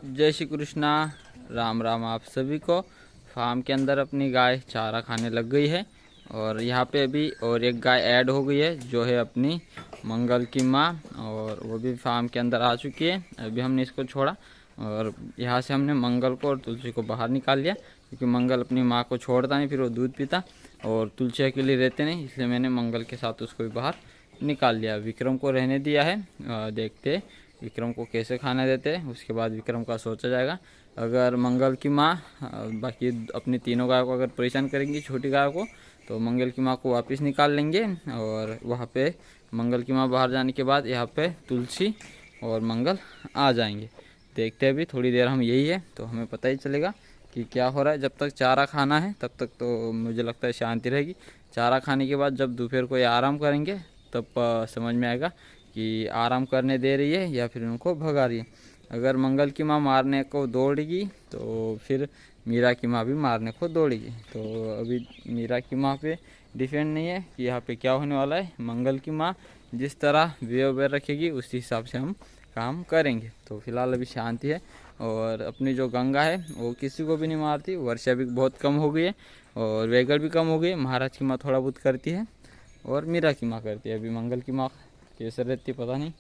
जय श्री कृष्णा। राम राम आप सभी को। फार्म के अंदर अपनी गाय चारा खाने लग गई है और यहाँ पे अभी और एक गाय ऐड हो गई है जो है अपनी मंगल की माँ, और वो भी फार्म के अंदर आ चुकी है। अभी हमने इसको छोड़ा और यहाँ से हमने मंगल को और तुलसी को बाहर निकाल लिया, क्योंकि मंगल अपनी माँ को छोड़ता नहीं, फिर वो दूध पीता, और तुलसी अकेले रहते नहीं, इसलिए मैंने मंगल के साथ उसको भी बाहर निकाल लिया। विक्रम को रहने दिया है, देखते विक्रम को कैसे खाना देते हैं, उसके बाद विक्रम का सोचा जाएगा। अगर मंगल की माँ बाकी अपनी तीनों गायों को अगर परेशान करेंगी छोटी गायों को, तो मंगल की माँ को वापस निकाल लेंगे, और वहाँ पे मंगल की माँ बाहर जाने के बाद यहाँ पे तुलसी और मंगल आ जाएंगे। देखते हैं, अभी थोड़ी देर हम यही है तो हमें पता ही चलेगा कि क्या हो रहा है। जब तक चारा खाना है तब तक तो मुझे लगता है शांति रहेगी। चारा खाने के बाद जब दोपहर को ये आराम करेंगे तब समझ में आएगा कि आराम करने दे रही है या फिर उनको भगा रही है। अगर मंगल की माँ मारने को दौड़ेगी तो फिर मीरा की माँ भी मारने को दौड़ेगी। तो अभी मीरा की माँ पे डिपेंड नहीं है कि यहाँ पे क्या होने वाला है। मंगल की माँ जिस तरह बिहेवियर रखेगी उसी हिसाब से हम काम करेंगे। तो फिलहाल अभी शांति है, और अपनी जो गंगा है वो किसी को भी नहीं मारती। वर्षा भी बहुत कम हो गई है और वेगड़ भी कम हो गई है। महाराज की माँ थोड़ा बहुत करती है और मीरा की माँ करती है। अभी मंगल की माँ कैसे रहती पता नहीं।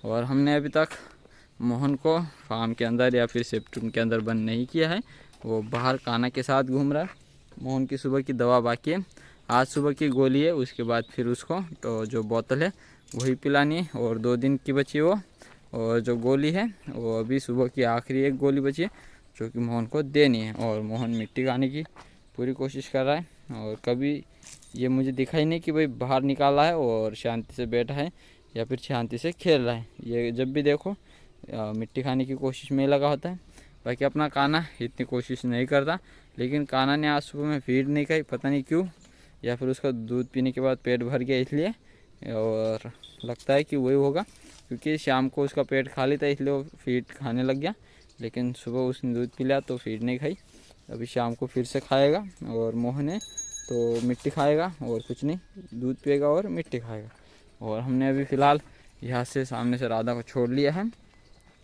और हमने अभी तक मोहन को फार्म के अंदर या फिर सेप्टून के अंदर बंद नहीं किया है, वो बाहर काना के साथ घूम रहा है। मोहन की सुबह की दवा बाकी है, आज सुबह की गोली है, उसके बाद फिर उसको तो जो बोतल है वही पिलानी है, और 2 दिन की बची वो, और जो गोली है वो अभी सुबह की आखिरी एक गोली बची है जो कि मोहन को देनी है। और मोहन मिट्टी खाने की पूरी कोशिश कर रहा है, और कभी ये मुझे दिखाई नहीं कि भाई बाहर निकाला है और शांति से बैठा है या फिर शांति से खेल रहा है। ये जब भी देखो मिट्टी खाने की कोशिश में लगा होता है। बाकी अपना काना इतनी कोशिश नहीं करता, लेकिन काना ने आज सुबह में फीड नहीं खाई, पता नहीं क्यों, या फिर उसका दूध पीने के बाद पेट भर गया इसलिए, और लगता है कि वही होगा, क्योंकि शाम को उसका पेट खाली था इसलिए वो फीड खाने लग गया। लेकिन सुबह उसने दूध पी लिया तो फीड नहीं खाई। अभी शाम को फिर से खाएगा, और मोहन है तो मिट्टी खाएगा और कुछ नहीं, दूध पिएगा और मिट्टी खाएगा। और हमने अभी फ़िलहाल यहाँ से सामने से राधा को छोड़ लिया है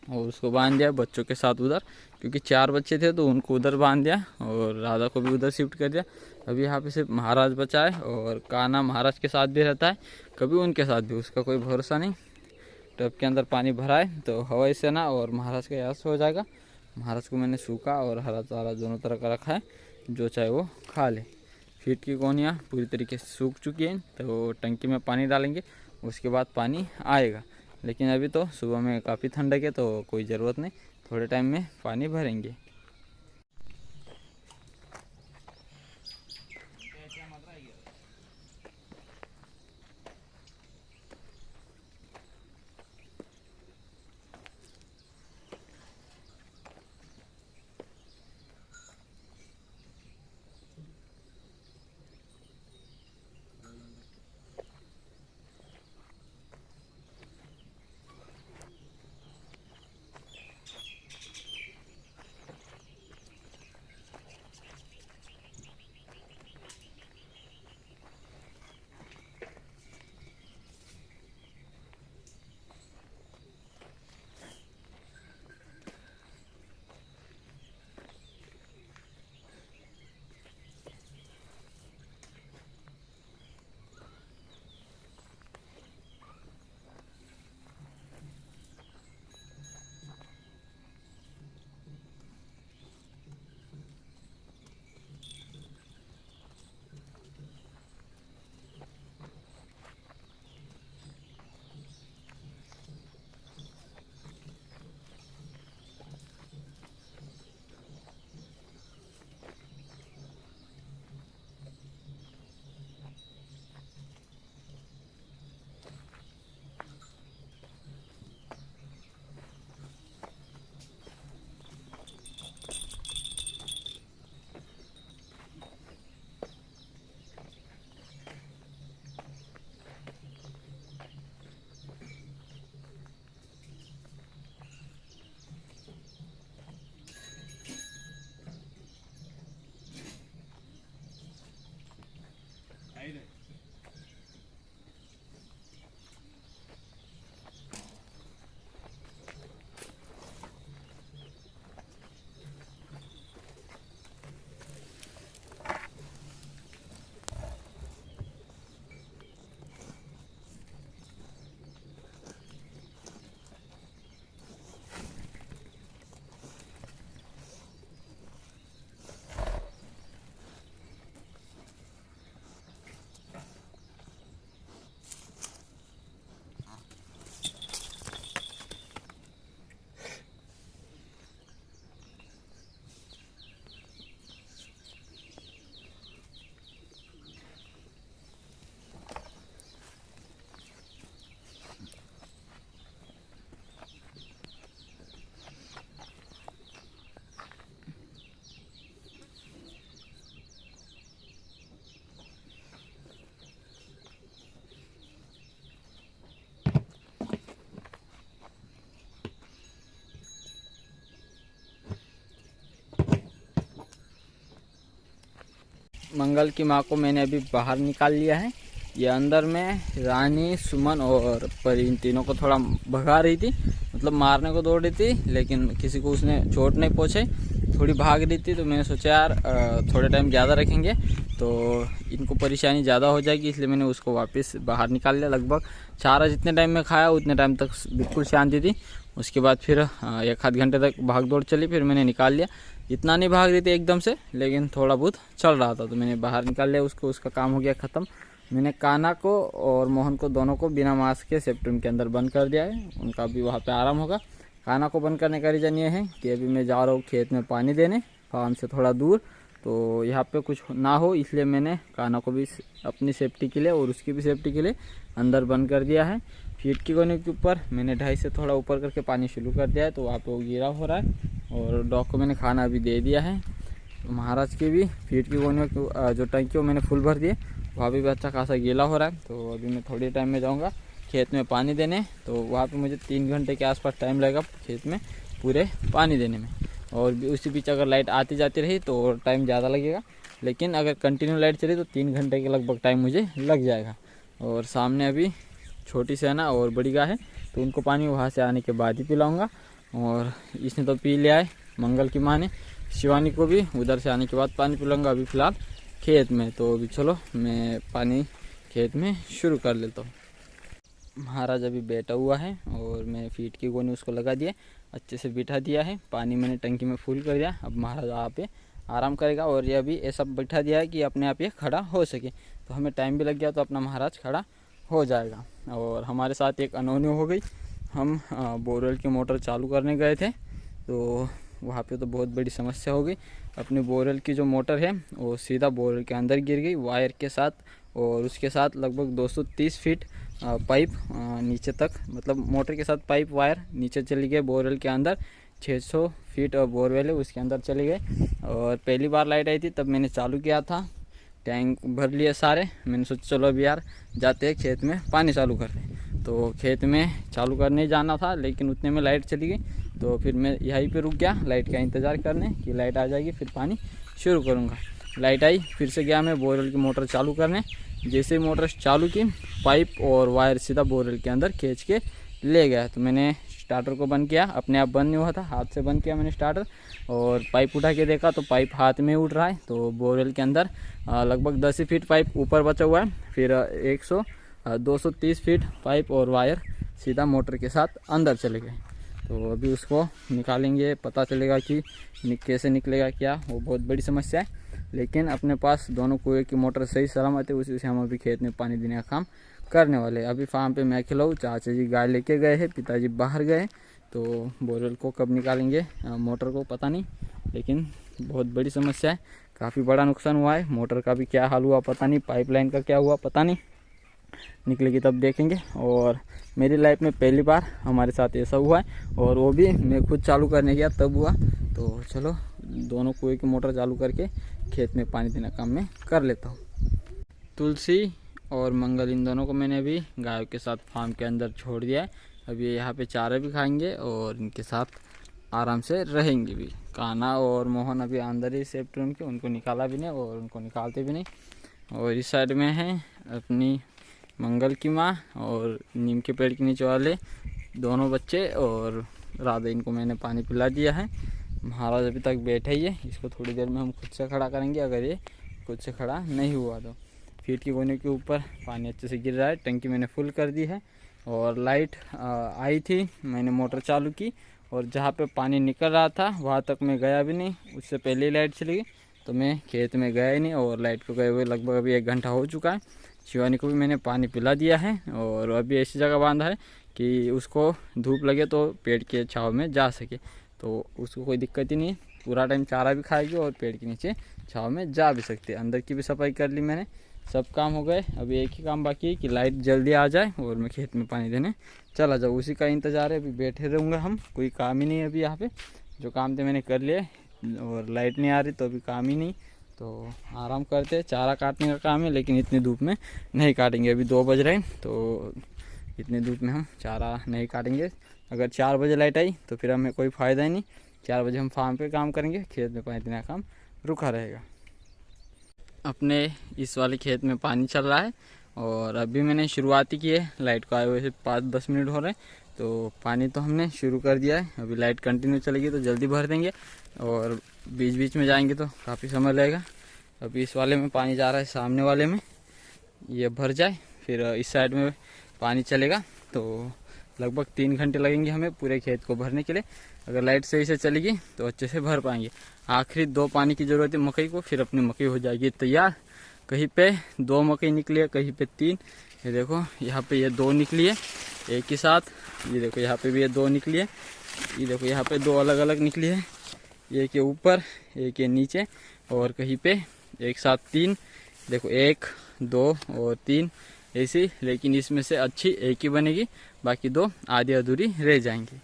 और उसको बांध दिया बच्चों के साथ उधर, क्योंकि 4 बच्चे थे तो उनको उधर बांध दिया और राधा को भी उधर शिफ्ट कर दिया। अभी यहाँ पे सिर्फ महाराज बचा है, और कान्हा महाराज के साथ भी रहता है, कभी उनके साथ भी, उसका कोई भरोसा नहीं। टब के अंदर पानी भरा है तो हवाई से ना, और महाराज का यास हो जाएगा। महाराज को मैंने सूखा और हरा चारा दोनों तरह का रखा है, जो चाहे वो खा ले। फीड की कोनियाँ पूरी तरीके से सूख चुकी हैं, तो टंकी में पानी डालेंगे, उसके बाद पानी आएगा। लेकिन अभी तो सुबह में काफ़ी ठंडक है तो कोई ज़रूरत नहीं, थोड़े टाइम में पानी भरेंगे। मंगल की माँ को मैंने अभी बाहर निकाल लिया है। ये अंदर में रानी, सुमन और परी, इन तीनों को थोड़ा भगा रही थी, मतलब मारने को दौड़ रही थी, लेकिन किसी को उसने चोट नहीं पहुँचे, थोड़ी भाग रही थी। तो मैंने सोचा यार थोड़े टाइम ज़्यादा रखेंगे तो इनको परेशानी ज़्यादा हो जाएगी, इसलिए मैंने उसको वापस बाहर निकाल लिया। लगभग चारा जितने टाइम में खाया उतने टाइम तक बिल्कुल शांति थी। उसके बाद फिर 1 आध घंटे तक भाग दौड़ चली, फिर मैंने निकाल लिया। इतना नहीं भाग रही थी एकदम से, लेकिन थोड़ा बहुत चल रहा था, तो मैंने बाहर निकाल लिया उसको। उसका काम हो गया ख़त्म। मैंने कान्हा को और मोहन को दोनों को बिना मास्क के सेफ्टी रूम के अंदर बंद कर दिया है। उनका भी वहाँ पे आराम होगा। कान्हा को बंद करने का रीज़न ये है कि अभी मैं जा रहा हूँ खेत में पानी देने, फार्म से थोड़ा दूर, तो यहाँ पे कुछ ना हो, इसलिए मैंने कान्हा को भी अपनी सेफ्टी के लिए और उसकी भी सेफ्टी के लिए अंदर बंद कर दिया है। फीट की कोने के ऊपर मैंने 2.5 से थोड़ा ऊपर करके पानी शुरू कर दिया है, तो वहाँ पे वो गिरा हो रहा है। और डॉग को मैंने खाना अभी दे दिया है। तो महाराज की भी फीट की कोने जो टंकी वो मैंने फुल भर दिए, वहाँ भी अच्छा खासा गीला हो रहा है। तो अभी मैं थोड़ी टाइम में जाऊँगा खेत में पानी देने, तो वहाँ पे मुझे 3 घंटे के आसपास टाइम लगेगा खेत में पूरे पानी देने में। और उसी बीच अगर लाइट आती जाती रही तो टाइम ज़्यादा लगेगा, लेकिन अगर कंटिन्यू लाइट चली तो 3 घंटे के लगभग टाइम मुझे लग जाएगा। और सामने अभी छोटी सेना और बड़ी गाय है, तो उनको पानी वहाँ से आने के बाद ही पिलाऊँगा। और इसने तो पी लिया है मंगल की माँ ने, शिवानी को भी उधर से आने के बाद पानी पिलाऊँगा। अभी फ़िलहाल खेत में, तो अभी चलो मैं पानी खेत में शुरू कर लेता हूँ। महाराज अभी बैठा हुआ है और मैं फीट की गोनी उसको लगा दिया, अच्छे से बिठा दिया है। पानी मैंने टंकी में फुल कर दिया। अब महाराज यहाँ पे आराम करेगा और ये अभी ऐसा बैठा दिया है कि अपने आप ये खड़ा हो सके। तो हमें टाइम भी लग गया तो अपना महाराज खड़ा हो जाएगा। और हमारे साथ एक अनहोनी हो गई। हम बोरवेल की मोटर चालू करने गए थे, तो वहाँ पे तो बहुत बड़ी समस्या हो गई। अपनी बोरवेल की जो मोटर है वो सीधा बोरवेल के अंदर गिर गई वायर के साथ, और उसके साथ लगभग 230 फीट पाइप नीचे तक, मतलब मोटर के साथ पाइप वायर नीचे चली गई बोरवेल के अंदर। 600 फीट बोरवेल है, उसके अंदर चली गई। और पहली बार लाइट आई थी तब मैंने चालू किया था, टैंक भर लिए सारे। मैंने सोचा चलो अभी यार जाते हैं खेत में पानी चालू करने। तो खेत में चालू करने जाना था, लेकिन उतने में लाइट चली गई। तो फिर मैं यहीं पे रुक गया लाइट का इंतज़ार करने कि लाइट आ जाएगी फिर पानी शुरू करूँगा। लाइट आई, फिर से गया मैं बोरवेल की मोटर चालू करने। जैसे ही मोटर चालू की, पाइप और वायर सीधा बोरवेल के अंदर खींच के ले गया। तो मैंने स्टार्टर को बंद किया, अपने आप बंद नहीं हुआ था, हाथ से बंद किया मैंने स्टार्टर। और पाइप उठा के देखा तो पाइप हाथ में उठ रहा है। तो बोरवेल के अंदर लगभग 10 फीट पाइप ऊपर बचा हुआ है। फिर 230 फीट पाइप और वायर सीधा मोटर के साथ अंदर चले गए। तो अभी उसको निकालेंगे, पता चलेगा कि कैसे निकलेगा क्या, वो बहुत बड़ी समस्या है। लेकिन अपने पास दोनों कुएँ की मोटर सही सलामत है, उसी से हम अभी खेत में पानी देने का काम करने वाले। अभी फार्म पे मैं अकेला हूँ, चाचा जी गाय लेके गए हैं, पिताजी बाहर गए। तो बोरवेल को कब निकालेंगे मोटर को पता नहीं, लेकिन बहुत बड़ी समस्या है, काफ़ी बड़ा नुकसान हुआ है। मोटर का भी क्या हाल हुआ पता नहीं, पाइपलाइन का क्या हुआ पता नहीं, निकलेगी तब देखेंगे। और मेरी लाइफ में पहली बार हमारे साथ ऐसा हुआ है, और वो भी मैं खुद चालू करने गया तब हुआ। तो चलो दोनों कुएँ की मोटर चालू करके खेत में पानी देना काम मैं कर लेता हूँ। तुलसी और मंगल इन दोनों को मैंने अभी गायों के साथ फार्म के अंदर छोड़ दिया है। अभी यहाँ पे चारा भी खाएंगे और इनके साथ आराम से रहेंगे भी। कान्हा और मोहन अभी अंदर ही सेफ्टी रूम के, उनको निकाला भी नहीं और उनको निकालते भी नहीं। और इस साइड में है अपनी मंगल की माँ और नीम के पेड़ के नीचे वाले दोनों बच्चे और राधा। इनको मैंने पानी पिला दिया है। महाराज अभी तक बैठे ही है, इसको थोड़ी देर में हम खुद से खड़ा करेंगे अगर ये खुद से खड़ा नहीं हुआ तो। फीट की कोने के ऊपर पानी अच्छे से गिर रहा है, टंकी मैंने फुल कर दी है। और लाइट आई थी, मैंने मोटर चालू की और जहाँ पे पानी निकल रहा था वहाँ तक मैं गया भी नहीं, उससे पहले ही लाइट चली गई। तो मैं खेत में गया ही नहीं और लाइट को गए हुए लगभग अभी 1 घंटा हो चुका है। शिवानी को भी मैंने पानी पिला दिया है और अभी ऐसी जगह बांधा है कि उसको धूप लगे तो पेड़ के छाँव में जा सके, तो उसको कोई दिक्कत ही नहीं है। पूरा टाइम चारा भी खाएगी और पेड़ के नीचे छाँव में जा भी सकते हैं। अंदर की भी सफाई कर ली मैंने, सब काम हो गए। अभी एक ही काम बाकी है कि लाइट जल्दी आ जाए और मैं खेत में पानी देने चला जाऊँ, उसी का इंतज़ार है। अभी बैठे रहूँगा हम, कोई काम ही नहीं है अभी यहाँ पे, जो काम थे मैंने कर लिए। और लाइट नहीं आ रही तो अभी काम ही नहीं, तो आराम करते। चारा काटने का काम है लेकिन इतनी धूप में नहीं काटेंगे। अभी 2 बज रहे हैं तो इतनी धूप में हम चारा नहीं काटेंगे। अगर 4 बजे लाइट आई तो फिर हमें कोई फ़ायदा ही नहीं। 4 बजे हम फार्म पे काम करेंगे, खेत में पानी देने का काम रुका रहेगा। अपने इस वाले खेत में पानी चल रहा है और अभी मैंने शुरुआत ही की है। लाइट को आए हुए से 5-10 मिनट हो रहे हैं, तो पानी तो हमने शुरू कर दिया है। अभी लाइट कंटिन्यू चलेगी तो जल्दी भर देंगे और बीच बीच में जाएंगे तो काफ़ी समय लगेगा। अभी इस वाले में पानी जा रहा है, सामने वाले में ये भर जाए फिर इस साइड में पानी चलेगा, तो लगभग 3 घंटे लगेंगे हमें पूरे खेत को भरने के लिए। अगर लाइट सही से चलेगी तो अच्छे से भर पाएंगे। आखिरी 2 पानी की ज़रूरत है मकई को, फिर अपनी मकई हो जाएगी तैयार। कहीं पे 2 मकई निकली है, कहीं पे 3। ये देखो यहाँ पे ये 2 निकली है एक ही साथ। ये देखो यहाँ पे भी ये 2 निकली है। ये देखो यहाँ पे 2 अलग अलग निकली है, एक के ऊपर एक के नीचे, और कहीं पे एक साथ 3। देखो 1, 2 और 3 ऐसी, लेकिन इसमें से अच्छी एक ही बनेगी, बाकी 2 आधी अधूरी रह जाएंगी।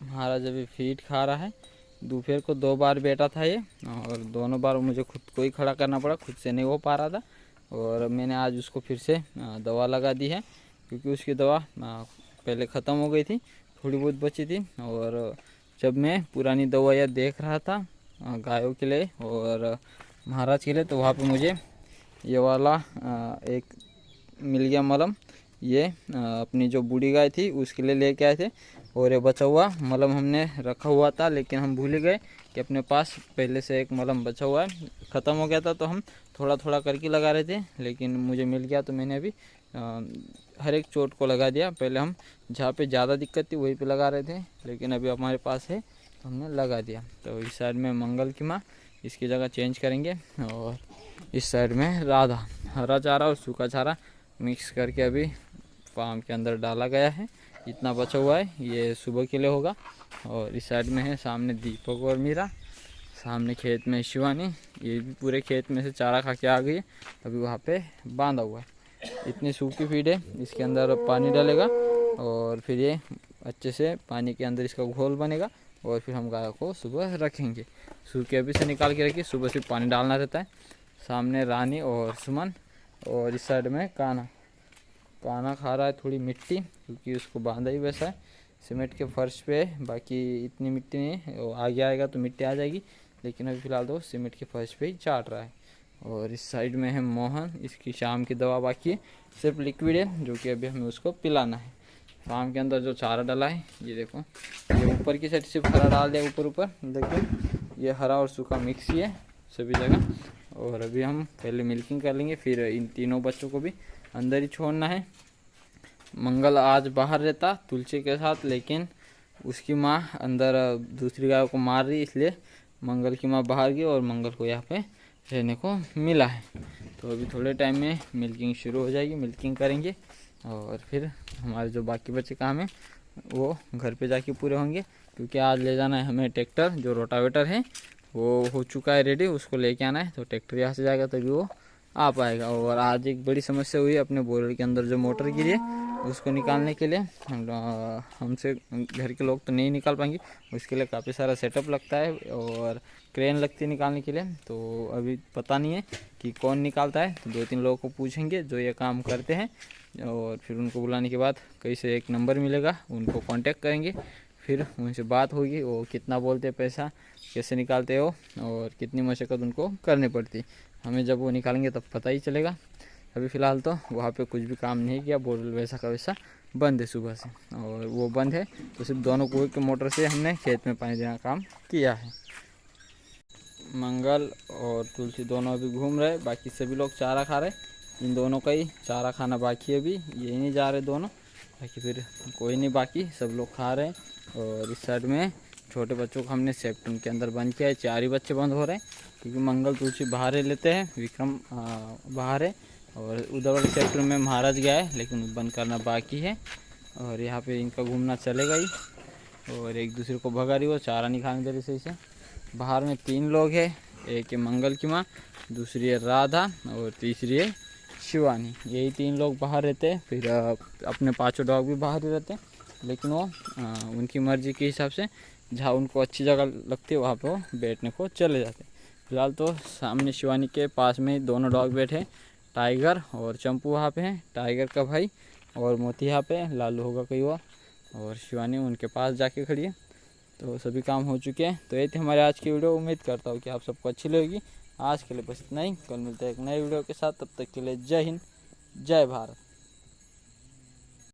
महाराज अभी फीड खा रहा है। दोपहर को 2 बार बैठा था ये, और दोनों बार मुझे खुद को ही खड़ा करना पड़ा, खुद से नहीं हो पा रहा था। और मैंने आज उसको फिर से दवा लगा दी है, क्योंकि उसकी दवा पहले ख़त्म हो गई थी, थोड़ी बहुत बची थी। और जब मैं पुरानी दवाइयाँ देख रहा था गायों के लिए और महाराज के लिए, तो वहाँ पे मुझे ये वाला एक मिल गया मलम। ये अपनी जो बूढ़ी गाय थी उसके लिए लेके आए थे, और ये बचा हुआ मलम हमने रखा हुआ था, लेकिन हम भूल गए कि अपने पास पहले से एक मलम बचा हुआ है। ख़त्म हो गया था तो हम थोड़ा थोड़ा करके लगा रहे थे, लेकिन मुझे मिल गया तो मैंने अभी हर एक चोट को लगा दिया। पहले हम जहाँ पे ज़्यादा दिक्कत थी वहीं पे लगा रहे थे, लेकिन अभी हमारे पास है तो हमने लगा दिया। तो इस साइड में मंगल की माँ, इसकी जगह चेंज करेंगे। और इस साइड में राधा, हरा चारा और सूखा चारा मिक्स करके अभी फार्म के अंदर डाला गया है। इतना बचा हुआ है ये सुबह के लिए होगा। और इस साइड में है सामने दीपक और मीरा, सामने खेत में शिवानी, ये भी पूरे खेत में से चारा खा के आ गई है, अभी वहाँ पे बांधा हुआ है। इतनी सूखी फीड है, इसके अंदर पानी डालेगा और फिर ये अच्छे से पानी के अंदर इसका घोल बनेगा, और फिर हम गाय को सुबह रखेंगे। सूखे अभी से निकाल के रखिए, सुबह सिर्फ पानी डालना रहता है। सामने रानी और सुमन, और इस साइड में काना खा रहा है थोड़ी मिट्टी, क्योंकि उसको बांधा ही वैसा है सीमेंट के फर्श पे। बाकी इतनी मिट्टी नहीं है, आगे आएगा तो मिट्टी आ जाएगी, लेकिन अभी फ़िलहाल तो सीमेंट के फर्श पे ही चाट रहा है। और इस साइड में है मोहन, इसकी शाम की दवा बाकी है, सिर्फ लिक्विड है जो कि अभी हमें उसको पिलाना है। फार्म के अंदर जो चारा डाला है ये देखो, ये ऊपर की साइड सिर्फ हरा डाल दिया, ऊपर देखो ये हरा और सूखा मिक्स ही है सभी जगह। और अभी हम पहले मिल्किंग कर लेंगे, फिर इन तीनों बच्चों को भी अंदर ही छोड़ना है। मंगल आज बाहर रहता तुलसी के साथ, लेकिन उसकी माँ अंदर दूसरी गायों को मार रही, इसलिए मंगल की माँ बाहर गई और मंगल को यहाँ पे रहने को मिला है। तो अभी थोड़े टाइम में मिल्किंग शुरू हो जाएगी, मिल्किंग करेंगे और फिर हमारे जो बाकी बचे काम है वो घर पे जाके पूरे होंगे, क्योंकि आज ले जाना है हमें ट्रैक्टर। जो रोटावेटर है वो हो चुका है रेडी, उसको लेके आना है, तो ट्रैक्टर यहाँ से जाएगा तभी वो आ पाएगा। और आज एक बड़ी समस्या हुई अपने बोरर के अंदर, जो मोटर गिरी है उसको निकालने के लिए हमसे घर के लोग तो नहीं निकाल पाएंगे, उसके लिए काफ़ी सारा सेटअप लगता है और क्रेन लगती है निकालने के लिए। तो अभी पता नहीं है कि कौन निकालता है, तो 2-3 लोगों को पूछेंगे जो ये काम करते हैं, और फिर उनको बुलाने के बाद कहीं से एक नंबर मिलेगा, उनको कांटेक्ट करेंगे, फिर उनसे बात होगी वो कितना बोलते हैं पैसा, कैसे निकालते हो और कितनी मशक्क़त उनको करनी पड़ती। हमें जब वो निकालेंगे तब पता ही चलेगा। अभी फ़िलहाल तो वहाँ पे कुछ भी काम नहीं किया, बोरवेल वैसा का वैसा बंद है सुबह से, और वो बंद है तो सिर्फ दोनों कुएं के मोटर से हमने खेत में पानी देना काम किया है। मंगल और तुलसी दोनों अभी घूम रहे, बाकी सभी लोग चारा खा रहे। इन दोनों का ही चारा खाना बाकी है, अभी ये नहीं जा रहे दोनों, बाकी फिर कोई नहीं, बाकी सब लोग खा रहे हैं। और इस साइड में छोटे बच्चों को हमने सेप्टम के अंदर बंद किया है, 4 ही बच्चे बंद हो रहे हैं, क्योंकि मंगल तुलसी बाहर ही लेते हैं, विक्रम बाहर है, और उधर वाले सेक्टर में महाराज गया है, लेकिन बंद करना बाकी है। और यहाँ पे इनका घूमना चलेगा ही, और एक दूसरे को भगा रही, वो चारा नहीं खाने दे रही सही से। बाहर में 3 लोग हैं, एक है मंगल की माँ, दूसरी है राधा और तीसरी है शिवानी। यही 3 लोग बाहर रहते हैं, फिर अपने 5 डॉग भी बाहर ही रहते हैं, लेकिन वो उनकी मर्ज़ी के हिसाब से जहाँ उनको अच्छी जगह लगती है वहाँ पे वो बैठने को चले जाते हैं। फिलहाल तो सामने शिवानी के पास में दोनों डॉग बैठे, टाइगर और चंपू वहाँ पे हैं, टाइगर का भाई, और मोती यहाँ पे, लालू होगा कहीं और शिवानी उनके पास जाके खड़ी है। तो सभी काम हो चुके हैं। तो ये थी हमारे आज की वीडियो। उम्मीद करता हूँ कि आप सबको अच्छी लगेगी। आज के लिए बस इतना ही, कल मिलते हैं एक नए वीडियो के साथ। तब तक के लिए जय हिंद, जय भारत।